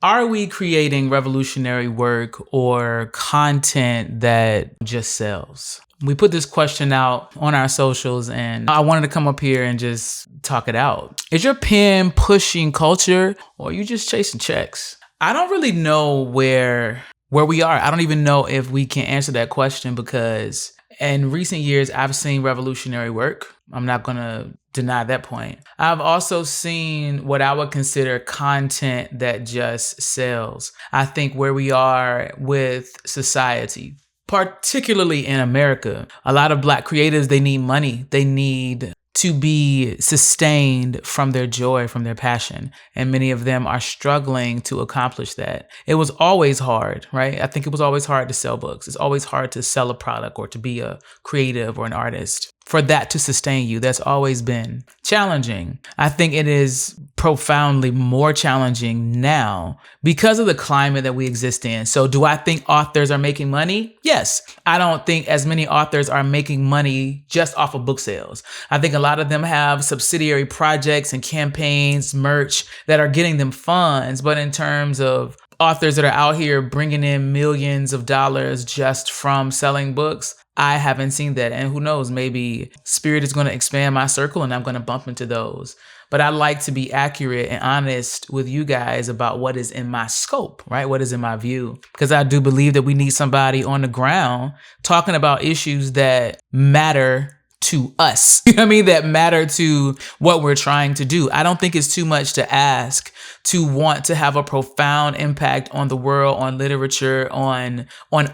Are we creating revolutionary work or content that just sells? We put this question out on our socials and I wanted to come up here and just talk it out. Is your pen pushing culture or are you just chasing checks? I don't really know where we are. I don't even know if we can answer that question because in recent years, I've seen revolutionary work. I'm not going to deny that point. I've also seen what I would consider content that just sells. I think where we are with society, particularly in America, a lot of Black creatives, they need money. They need to be sustained from their joy, from their passion. And many of them are struggling to accomplish that. It was always hard, right? I think it was always hard to sell books. It's always hard to sell a product or to be a creative or an artist. For that to sustain you, that's always been challenging. I think it is profoundly more challenging now because of the climate that we exist in. So do I think authors are making money? Yes. I don't think as many authors are making money just off of book sales. I think a lot of them have subsidiary projects and campaigns, merch that are getting them funds. But in terms of authors that are out here bringing in millions of dollars just from selling books, I haven't seen that. And who knows, maybe Spirit is going to expand my circle and I'm going to bump into those. But I like to be accurate and honest with you guys about what is in my scope, right? What is in my view? Because I do believe that we need somebody on the ground talking about issues that matter to us, you know what I mean, that matter to what we're trying to do. I don't think it's too much to ask to want to have a profound impact on the world, on literature, on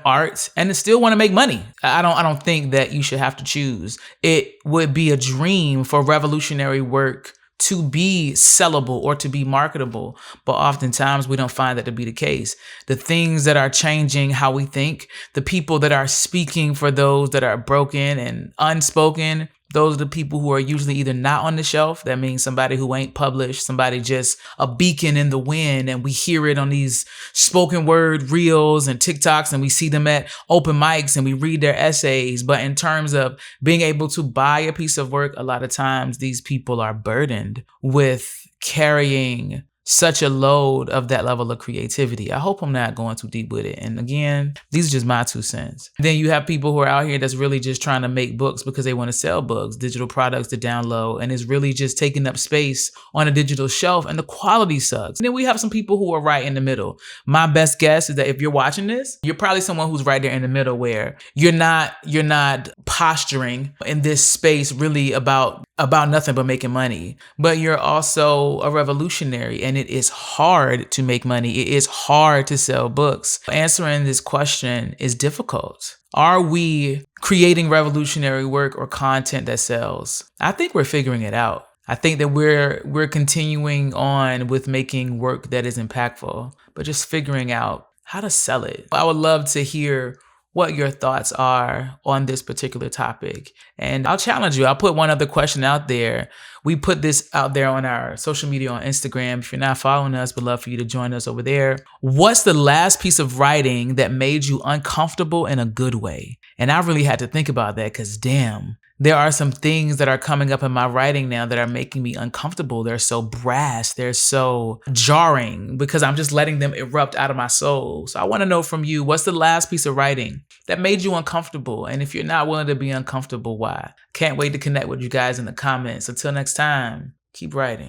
art, and to still want to make money. I don't think that you should have to choose. It would be a dream for revolutionary work to be sellable or to be marketable. But oftentimes we don't find that to be the case. The things that are changing how we think, the people that are speaking for those that are broken and unspoken, those are the people who are usually either not on the shelf. That means somebody who ain't published, somebody just a beacon in the wind. And we hear it on these spoken word reels and TikToks, and we see them at open mics and we read their essays. But in terms of being able to buy a piece of work, a lot of times these people are burdened with carrying such a load of that level of creativity. I hope I'm not going too deep with it. And again, these are just my 2 cents. Then you have people who are out here that's really just trying to make books because they want to sell books, digital products to download, and it's really just taking up space on a digital shelf and the quality sucks. And then we have some people who are right in the middle. My best guess is that if you're watching this, you're probably someone who's right there in the middle where you're not posturing in this space really about nothing but making money, but you're also a revolutionary and it is hard to make money. It is hard to sell books. Answering this question is difficult. Are we creating revolutionary work or content that sells? I think we're figuring it out. I think that we're continuing on with making work that is impactful, but just figuring out how to sell it. I would love to hear what your thoughts are on this particular topic. And I'll challenge you. I'll put one other question out there. We put this out there on our social media on Instagram. If you're not following us, we'd love for you to join us over there. What's the last piece of writing that made you uncomfortable in a good way? And I really had to think about that because damn, there are some things that are coming up in my writing now that are making me uncomfortable. They're so brass. They're so jarring because I'm just letting them erupt out of my soul. So I want to know from you, what's the last piece of writing that made you uncomfortable? And if you're not willing to be uncomfortable, why? Can't wait to connect with you guys in the comments. Until next time, keep writing.